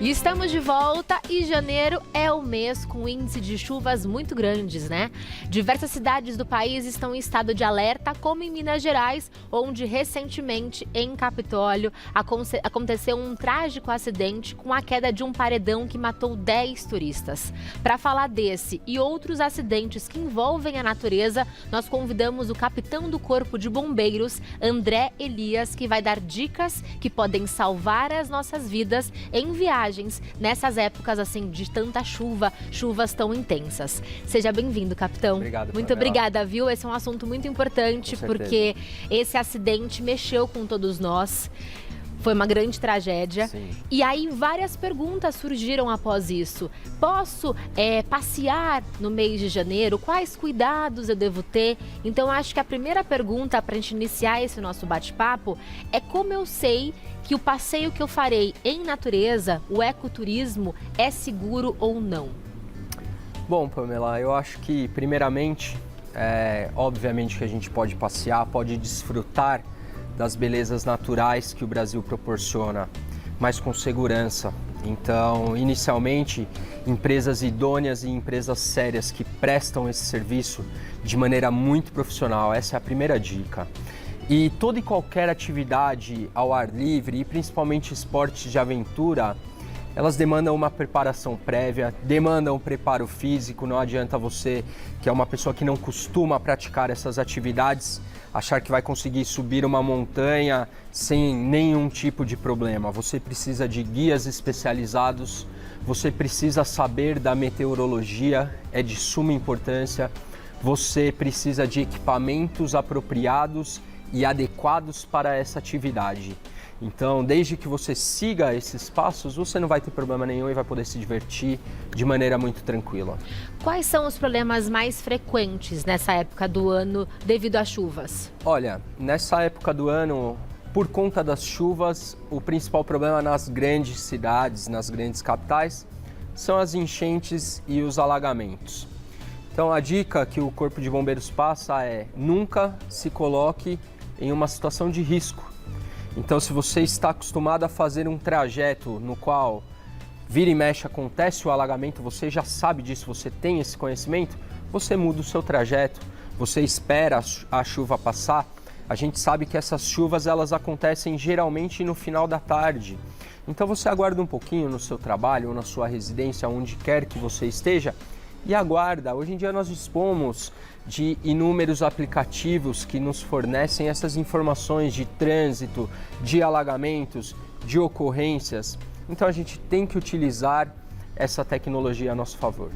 E estamos de volta e janeiro é o mês com índice de chuvas muito grandes, né? Diversas cidades do país estão em estado de alerta, como em Minas Gerais, onde recentemente em Capitólio aconteceu um trágico acidente com a queda de um paredão que matou 10 turistas. Para falar desse e outros acidentes que envolvem a natureza, nós convidamos o capitão do Corpo de Bombeiros, André Elias, que vai dar dicas que podem salvar as nossas vidas em viagens nessas épocas assim de tanta chuva, chuvas tão intensas. Seja bem-vindo, capitão. Obrigado. Muito obrigada, viu? Esse é um assunto muito importante porque esse acidente mexeu com todos nós. Foi uma grande tragédia. Sim. E aí várias perguntas surgiram após isso. Posso passear no mês de janeiro? Quais cuidados eu devo ter? Então acho que a primeira pergunta para a gente iniciar esse nosso bate-papo é como eu sei que o passeio que eu farei em natureza, o ecoturismo, é seguro ou não? Bom, Pamela, eu acho que primeiramente, obviamente que a gente pode passear, pode desfrutar das belezas naturais que o Brasil proporciona, mas com segurança. Então, inicialmente, empresas idôneas e empresas sérias que prestam esse serviço de maneira muito profissional, essa é a primeira dica. E toda e qualquer atividade ao ar livre, e principalmente esportes de aventura, elas demandam uma preparação prévia, demandam um preparo físico. Não adianta você, que é uma pessoa que não costuma praticar essas atividades, achar que vai conseguir subir uma montanha sem nenhum tipo de problema. Você precisa de guias especializados, você precisa saber da meteorologia, é de suma importância. Você precisa de equipamentos apropriados e adequados para essa atividade. Então, desde que você siga esses passos, você não vai ter problema nenhum e vai poder se divertir de maneira muito tranquila. Quais são os problemas mais frequentes nessa época do ano devido às chuvas? Olha, nessa época do ano, por conta das chuvas, o principal problema nas grandes cidades, nas grandes capitais, são as enchentes e os alagamentos. Então, a dica que o Corpo de Bombeiros passa é: nunca se coloque em uma situação de risco. Então, se você está acostumado a fazer um trajeto no qual vira e mexe acontece o alagamento, você já sabe disso, você tem esse conhecimento, você muda o seu trajeto, você espera a chuva passar. A gente sabe que essas chuvas elas acontecem geralmente no final da tarde. Então você aguarda um pouquinho no seu trabalho ou na sua residência, onde quer que você esteja, e aguarda. Hoje em dia nós dispomos de inúmeros aplicativos que nos fornecem essas informações de trânsito, de alagamentos, de ocorrências. Então a gente tem que utilizar essa tecnologia a nosso favor.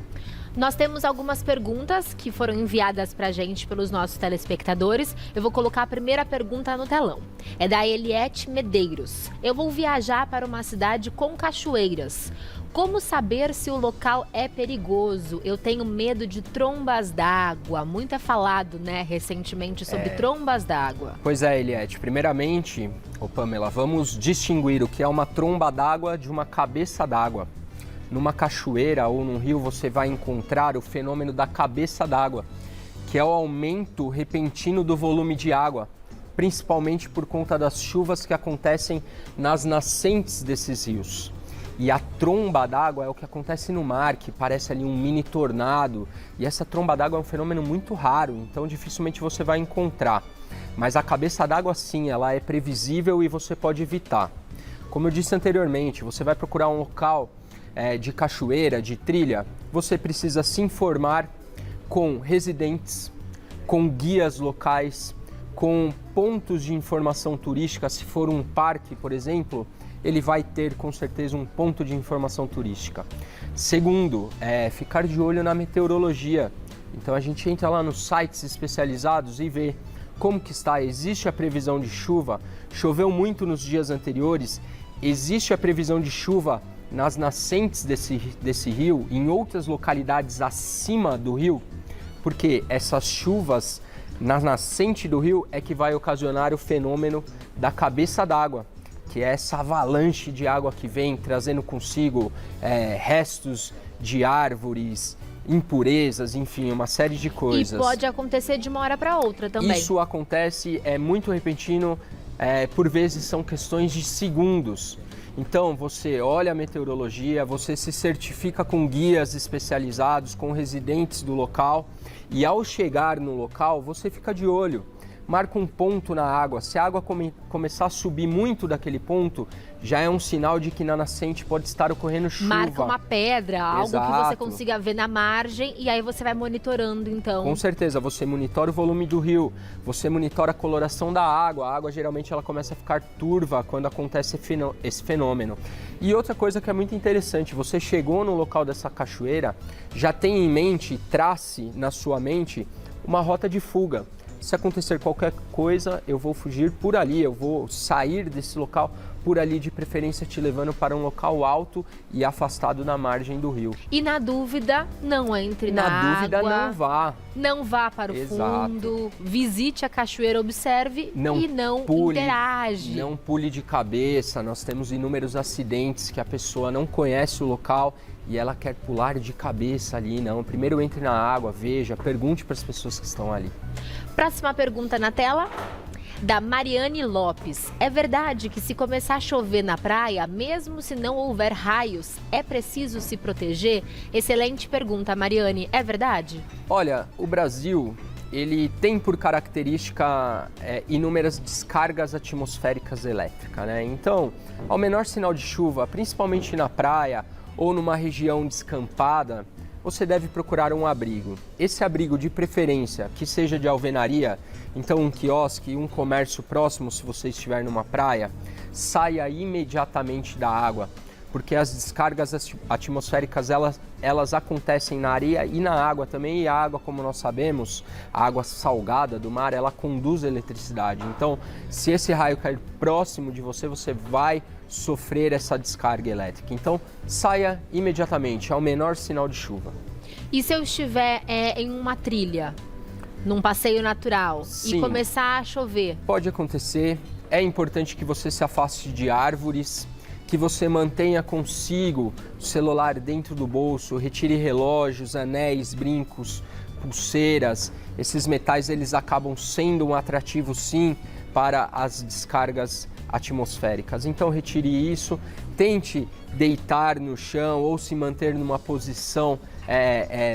Nós temos algumas perguntas que foram enviadas para a gente pelos nossos telespectadores. Eu vou colocar a primeira pergunta no telão. É da Eliette Medeiros. Eu vou viajar para uma cidade com cachoeiras. Como saber se o local é perigoso? Eu tenho medo de trombas d'água. Muito é falado, né, recentemente sobre trombas d'água. Pois é, Eliette. Primeiramente, Pamela, vamos distinguir o que é uma tromba d'água de uma cabeça d'água. Numa cachoeira ou num rio, você vai encontrar o fenômeno da cabeça d'água, que é o aumento repentino do volume de água, principalmente por conta das chuvas que acontecem nas nascentes desses rios. E a tromba d'água é o que acontece no mar, que parece ali um mini tornado. E essa tromba d'água é um fenômeno muito raro, então dificilmente você vai encontrar. Mas a cabeça d'água, sim, ela é previsível e você pode evitar. Como eu disse anteriormente, você vai procurar um local de cachoeira, de trilha, você precisa se informar com residentes, com guias locais, com pontos de informação turística. Se for um parque, por exemplo, ele vai ter com certeza um ponto de informação turística. Segundo, ficar de olho na meteorologia. Então a gente entra lá nos sites especializados e vê como que está. Existe a previsão de chuva, choveu muito nos dias anteriores, existe a previsão de chuva nas nascentes desse rio, em outras localidades acima do rio, porque essas chuvas na nascente do rio é que vai ocasionar o fenômeno da cabeça d'água, que é essa avalanche de água que vem trazendo consigo restos de árvores, impurezas, enfim, uma série de coisas. E pode acontecer de uma hora para outra também. Isso acontece, é muito repentino, por vezes são questões de segundos. Então, você olha a meteorologia, você se certifica com guias especializados, com residentes do local e ao chegar no local, você fica de olho. Marca um ponto na água. Se a água começar a subir muito daquele ponto, já é um sinal de que na nascente pode estar ocorrendo chuva. Marca uma pedra, algo Exato. que você consiga ver na margem e aí você vai monitorando, então. Com certeza, você monitora o volume do rio, você monitora a coloração da água. A água geralmente ela começa a ficar turva quando acontece esse fenômeno. E outra coisa que é muito interessante, você chegou no local dessa cachoeira, já tem em mente, trace na sua mente uma rota de fuga. Se acontecer qualquer coisa, eu vou fugir por ali, eu vou sair desse local por ali, de preferência te levando para um local alto e afastado da margem do rio. E na dúvida, não entre na água. Na dúvida, não vá. Não vá para o Exato. fundo, visite a cachoeira, observe Não e não pule, interage. Não pule de cabeça, nós temos inúmeros acidentes que a pessoa não conhece o local e ela quer pular de cabeça ali, não. Primeiro entre na água, veja, pergunte para as pessoas que estão ali. Próxima pergunta na tela, da Mariane Lopes. É verdade que se começar a chover na praia, mesmo se não houver raios, é preciso se proteger? Excelente pergunta, Mariane. É verdade? Olha, o Brasil, ele tem por característica inúmeras descargas atmosféricas elétricas, né? Então, ao menor sinal de chuva, principalmente na praia ou numa região descampada, você deve procurar um abrigo. Esse abrigo, de preferência, que seja de alvenaria, então um quiosque, um comércio próximo, se você estiver numa praia, saia imediatamente da água, porque as descargas atmosféricas, elas acontecem na areia e na água também, e a água, como nós sabemos, a água salgada do mar, ela conduz eletricidade. Então, se esse raio cair próximo de você, você vai sofrer essa descarga elétrica. Então, saia imediatamente, ao menor sinal de chuva. E se eu estiver em uma trilha, num passeio natural, Sim. e começar a chover? Pode acontecer, é importante que você se afaste de árvores, que você mantenha consigo o celular dentro do bolso, retire relógios, anéis, brincos, pulseiras. Esses metais, eles acabam sendo um atrativo, sim, para as descargas atmosféricas. Então retire isso, tente deitar no chão ou se manter numa posição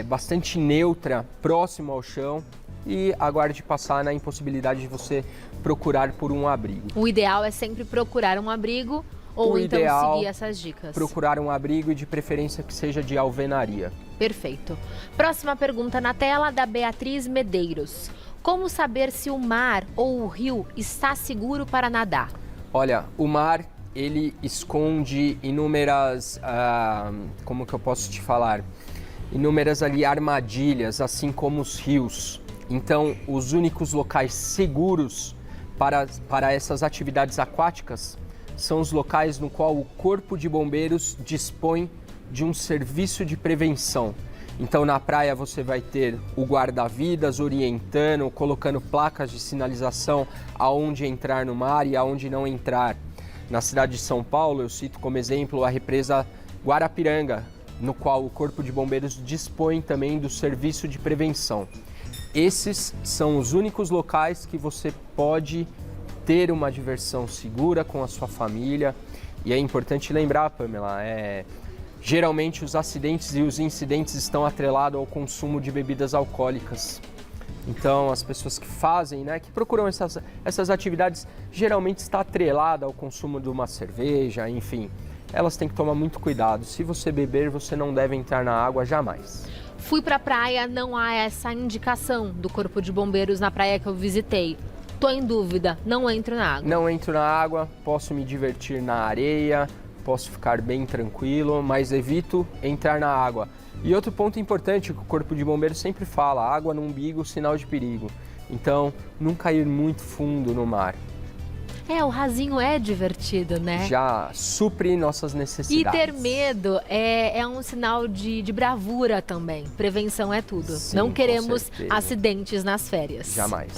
bastante neutra, próximo ao chão, e aguarde passar na impossibilidade de você procurar por um abrigo. O ideal é sempre procurar um abrigo ou então seguir essas dicas. Procurar um abrigo e de preferência que seja de alvenaria. Perfeito. Próxima pergunta na tela, da Beatriz Medeiros. Como saber se o mar ou o rio está seguro para nadar? Olha, o mar, ele esconde inúmeras, como que eu posso te falar? Inúmeras ali armadilhas, assim como os rios. Então, os únicos locais seguros para essas atividades aquáticas são os locais no qual o Corpo de Bombeiros dispõe de um serviço de prevenção. Então, na praia você vai ter o guarda-vidas orientando, colocando placas de sinalização aonde entrar no mar e aonde não entrar. Na cidade de São Paulo, eu cito como exemplo a represa Guarapiranga, no qual o Corpo de Bombeiros dispõe também do serviço de prevenção. Esses são os únicos locais que você pode ter uma diversão segura com a sua família. E é importante lembrar, Pamela, geralmente os acidentes e os incidentes estão atrelados ao consumo de bebidas alcoólicas. Então, as pessoas que fazem, que procuram essas atividades, geralmente está atrelada ao consumo de uma cerveja, enfim. Elas têm que tomar muito cuidado. Se você beber, você não deve entrar na água jamais. Fui para a praia, não há essa indicação do Corpo de Bombeiros na praia que eu visitei. Tô em dúvida, não entro na água. Não entro na água, posso me divertir na areia, posso ficar bem tranquilo, mas evito entrar na água. E outro ponto importante que o Corpo de Bombeiros sempre fala, água no umbigo, sinal de perigo. Então, nunca ir muito fundo no mar. O rasinho é divertido, né? Já supre nossas necessidades. E ter medo é um sinal de bravura também. Prevenção é tudo. Sim, não queremos com certeza. acidentes nas férias. Jamais.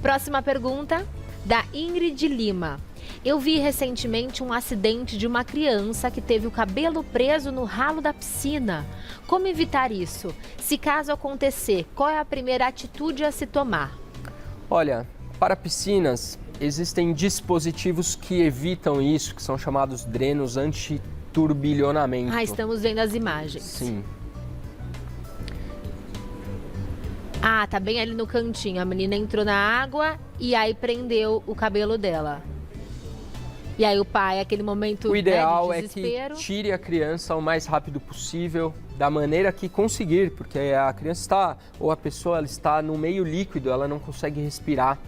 Próxima pergunta, da Ingrid Lima. Eu vi recentemente um acidente de uma criança que teve o cabelo preso no ralo da piscina. Como evitar isso? Se caso acontecer, qual é a primeira atitude a se tomar? Olha, para piscinas, existem dispositivos que evitam isso, que são chamados drenos anti-turbilhonamento. Ah, estamos vendo as imagens. Sim. Ah, tá bem ali no cantinho. A menina entrou na água e aí prendeu o cabelo dela. E aí o pai, aquele momento, o ideal, né, de é desespero. que tire a criança o mais rápido possível, da maneira que conseguir, porque a criança está, ou a pessoa ela está no meio líquido, ela não consegue respirar.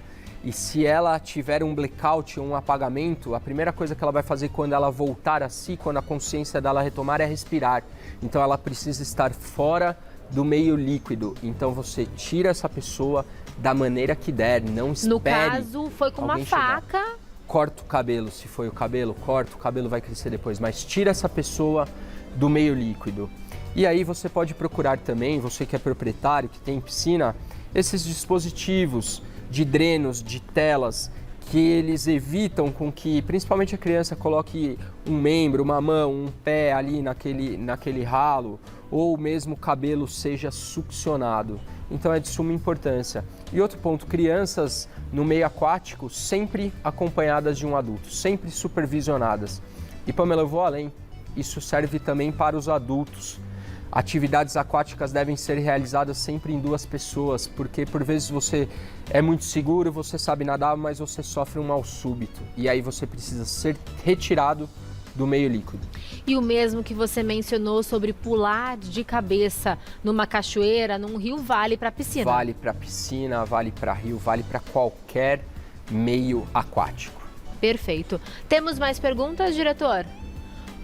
E se ela tiver um blackout ou um apagamento, a primeira coisa que ela vai fazer quando ela voltar a si, quando a consciência dela retomar, é respirar. Então ela precisa estar fora do meio líquido. Então você tira essa pessoa da maneira que der, não espere. No caso, foi com uma faca. Corta o cabelo, se foi o cabelo, corta, o cabelo vai crescer depois, mas tira essa pessoa do meio líquido. E aí você pode procurar também, você que é proprietário, que tem piscina, esses dispositivos de drenos, de telas, que eles evitam com que, principalmente a criança, coloque um membro, uma mão, um pé ali naquele ralo, ou mesmo o cabelo seja succionado. Então é de suma importância. E outro ponto, crianças no meio aquático sempre acompanhadas de um adulto, sempre supervisionadas. E Pamela, eu vou além, isso serve também para os adultos. Atividades aquáticas devem ser realizadas sempre em 2 pessoas, porque por vezes você é muito seguro, você sabe nadar, mas você sofre um mal súbito. E aí você precisa ser retirado do meio líquido. E o mesmo que você mencionou sobre pular de cabeça numa cachoeira, num rio, vale para piscina? Vale para piscina, vale para rio, vale para qualquer meio aquático. Perfeito. Temos mais perguntas, diretor?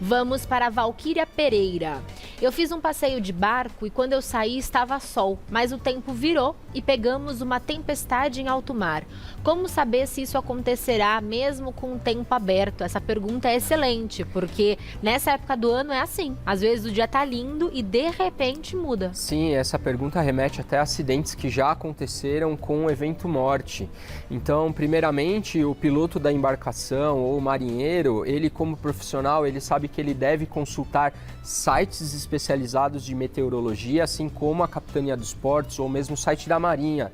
Vamos para a Valquíria Pereira. Eu fiz um passeio de barco e quando eu saí estava sol, mas o tempo virou e pegamos uma tempestade em alto mar. Como saber se isso acontecerá mesmo com o tempo aberto? Essa pergunta é excelente, porque nessa época do ano é assim. Às vezes o dia tá lindo e de repente muda. Sim, essa pergunta remete até a acidentes que já aconteceram com o evento morte. Então, primeiramente, o piloto da embarcação ou o marinheiro, ele como profissional, ele sabe que ele deve consultar sites especializados de meteorologia, assim como a Capitania dos Portos ou mesmo o site da Marinha,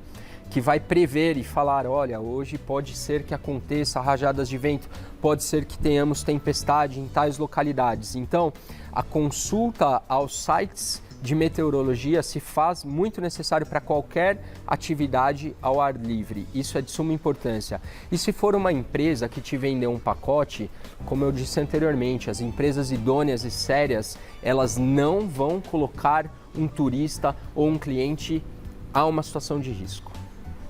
que vai prever e falar, olha, hoje pode ser que aconteça rajadas de vento, pode ser que tenhamos tempestade em tais localidades. Então, a consulta aos sites de meteorologia se faz muito necessário para qualquer atividade ao ar livre. Isso é de suma importância. E se for uma empresa que te vendeu um pacote, como eu disse anteriormente, as empresas idôneas e sérias, elas não vão colocar um turista ou um cliente a uma situação de risco.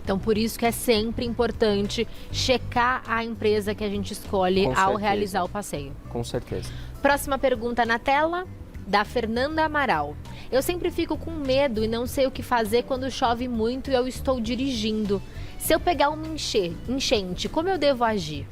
Então, por isso que é sempre importante checar a empresa que a gente escolhe ao realizar o passeio. Com certeza. Próxima pergunta na tela, da Fernanda Amaral. Eu sempre fico com medo e não sei o que fazer quando chove muito e eu estou dirigindo. Se eu pegar uma enchente, como eu devo agir?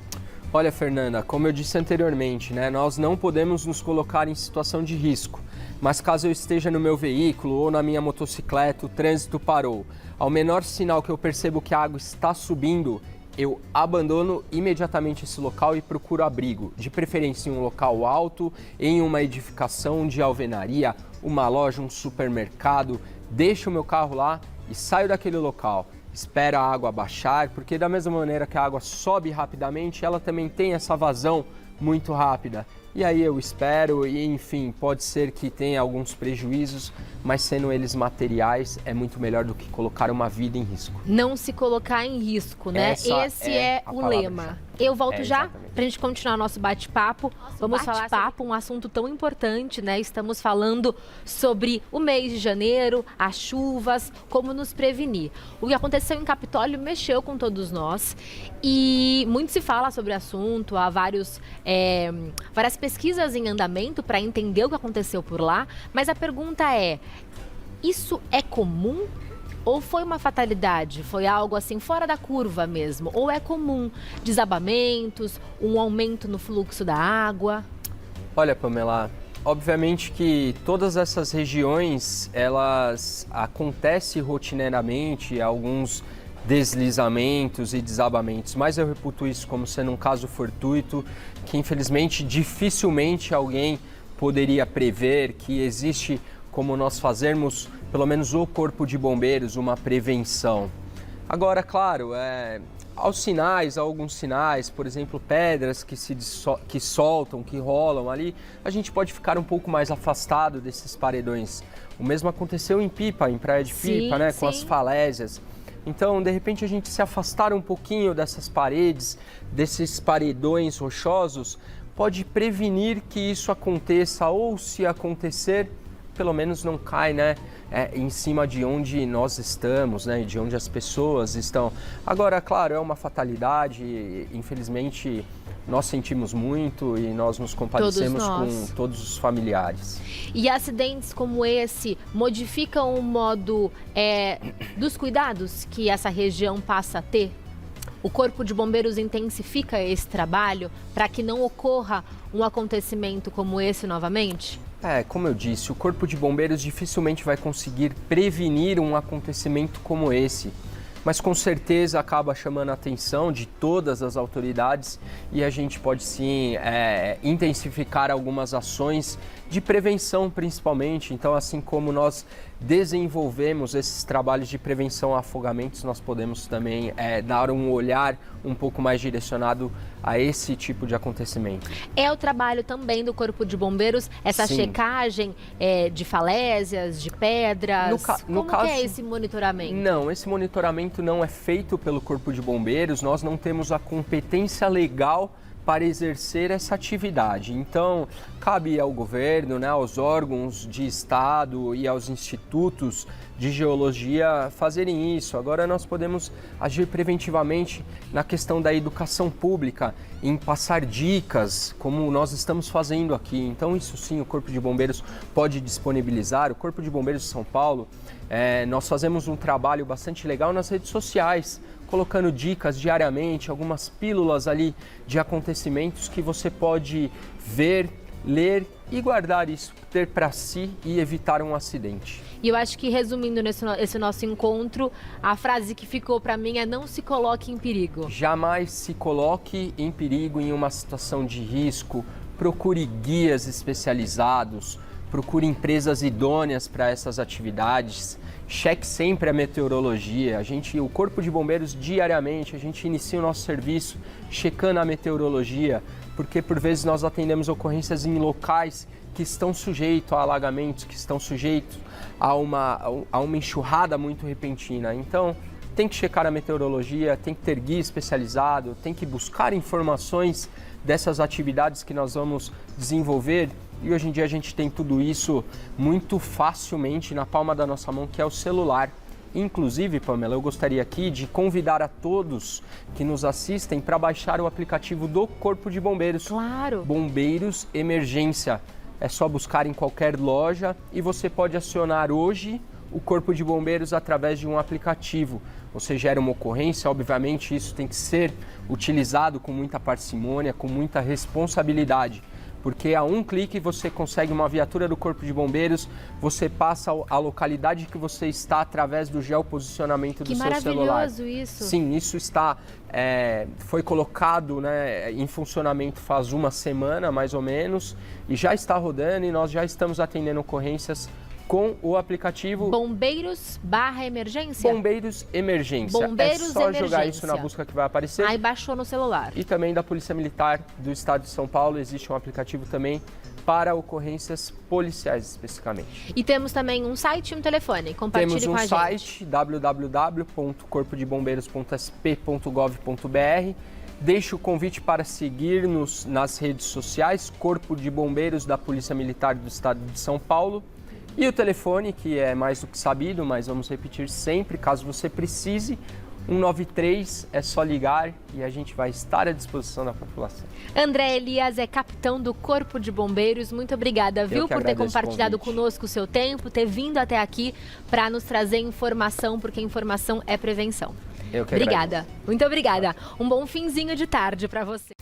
Olha, Fernanda, como eu disse anteriormente, nós não podemos nos colocar em situação de risco. Mas caso eu esteja no meu veículo ou na minha motocicleta, o trânsito parou. Ao menor sinal que eu percebo que a água está subindo, eu abandono imediatamente esse local e procuro abrigo, de preferência em um local alto, em uma edificação de alvenaria, uma loja, um supermercado. Deixo o meu carro lá e saio daquele local. Espero a água baixar, porque da mesma maneira que a água sobe rapidamente, ela também tem essa vazão muito rápida. E aí eu espero e, enfim, pode ser que tenha alguns prejuízos, mas sendo eles materiais, é muito melhor do que colocar uma vida em risco. Não se colocar em risco, né? Esse é o lema. Eu volto já para a gente continuar nosso bate-papo. Vamos falar sobre um assunto tão importante, né? Estamos falando sobre o mês de janeiro, as chuvas, como nos prevenir. O que aconteceu em Capitólio mexeu com todos nós e muito se fala sobre o assunto, há várias pesquisas em andamento para entender o que aconteceu por lá, mas a pergunta é, isso é comum? Ou foi uma fatalidade? Foi algo assim fora da curva mesmo? Ou é comum desabamentos, um aumento no fluxo da água? Olha, Pamela, obviamente que todas essas regiões, elas acontecem rotineiramente, alguns deslizamentos e desabamentos, mas eu reputo isso como sendo um caso fortuito, que infelizmente dificilmente alguém poderia prever, que existe como nós fazermos, pelo menos o Corpo de Bombeiros, uma prevenção. Agora, claro, há alguns sinais, por exemplo, pedras que soltam, que rolam ali, a gente pode ficar um pouco mais afastado desses paredões. O mesmo aconteceu em Pipa, em Praia de Pipa, né, com as falésias. Então, de repente, a gente se afastar um pouquinho dessas paredes, desses paredões rochosos, pode prevenir que isso aconteça, ou se acontecer, pelo menos não cai, né, em cima de onde nós estamos, né, de onde as pessoas estão. Agora, claro, é uma fatalidade, infelizmente nós sentimos muito e nós nos compadecemos com todos os familiares. E acidentes como esse modificam o modo dos cuidados que essa região passa a ter? O Corpo de Bombeiros intensifica esse trabalho para que não ocorra um acontecimento como esse novamente? Como eu disse, o Corpo de Bombeiros dificilmente vai conseguir prevenir um acontecimento como esse, mas com certeza acaba chamando a atenção de todas as autoridades e a gente pode sim intensificar algumas ações de prevenção principalmente. Então, assim como nós desenvolvemos esses trabalhos de prevenção a afogamentos, nós podemos também dar um olhar um pouco mais direcionado a esse tipo de acontecimento. É o trabalho também do Corpo de Bombeiros, essa checagem de falésias, de pedras? Como que é esse monitoramento? Não, esse monitoramento não é feito pelo Corpo de Bombeiros, nós não temos a competência legal para exercer essa atividade. Então, cabe ao governo, né, aos órgãos de Estado e aos institutos de geologia fazerem isso. Agora nós podemos agir preventivamente na questão da educação pública, em passar dicas, como nós estamos fazendo aqui. Então, isso sim, o Corpo de Bombeiros pode disponibilizar. O Corpo de Bombeiros de São Paulo, nós fazemos um trabalho bastante legal nas redes sociais, colocando dicas diariamente, algumas pílulas ali de acontecimentos que você pode ver, ler e guardar isso, ter para si e evitar um acidente. E eu acho que, resumindo esse nosso encontro, a frase que ficou para mim é: não se coloque em perigo. Jamais se coloque em perigo em uma situação de risco. Procure guias especializados, procure empresas idôneas para essas atividades. Cheque sempre a meteorologia. O Corpo de Bombeiros, diariamente, a gente inicia o nosso serviço checando a meteorologia, porque por vezes nós atendemos ocorrências em locais que estão sujeitos a alagamentos, que estão sujeitos a uma enxurrada muito repentina. Então, tem que checar a meteorologia, tem que ter guia especializado, tem que buscar informações dessas atividades que nós vamos desenvolver. E hoje em dia a gente tem tudo isso muito facilmente na palma da nossa mão, que é o celular. Inclusive, Pamela, eu gostaria aqui de convidar a todos que nos assistem para baixar o aplicativo do Corpo de Bombeiros. Claro! Bombeiros Emergência. É só buscar em qualquer loja e você pode acionar hoje o Corpo de Bombeiros através de um aplicativo. Você gera uma ocorrência, obviamente isso tem que ser utilizado com muita parcimônia, com muita responsabilidade. Porque a um clique você consegue uma viatura do Corpo de Bombeiros, você passa a localidade que você está através do geoposicionamento do seu celular. Que maravilhoso isso! Sim, isso foi colocado, né, em funcionamento faz uma semana, mais ou menos, e já está rodando e nós já estamos atendendo ocorrências com o aplicativo Bombeiros/Emergência? Bombeiros Emergência. Bombeiros é só Emergência. Jogar isso na busca que vai aparecer. Aí baixou no celular. E também da Polícia Militar do Estado de São Paulo, existe um aplicativo também para ocorrências policiais especificamente. E temos também um site e um telefone, compartilhe com a gente. Temos um site, www.corpodebombeiros.sp.gov.br. Deixo o convite para seguir-nos nas redes sociais, Corpo de Bombeiros da Polícia Militar do Estado de São Paulo. E o telefone, que é mais do que sabido, mas vamos repetir sempre, caso você precise, 193, é só ligar e a gente vai estar à disposição da população. André Elias é capitão do Corpo de Bombeiros. Muito obrigada, viu, por ter compartilhado conosco o seu tempo, ter vindo até aqui para nos trazer informação, porque informação é prevenção. Eu que agradeço. Muito obrigada. Um bom finzinho de tarde para você.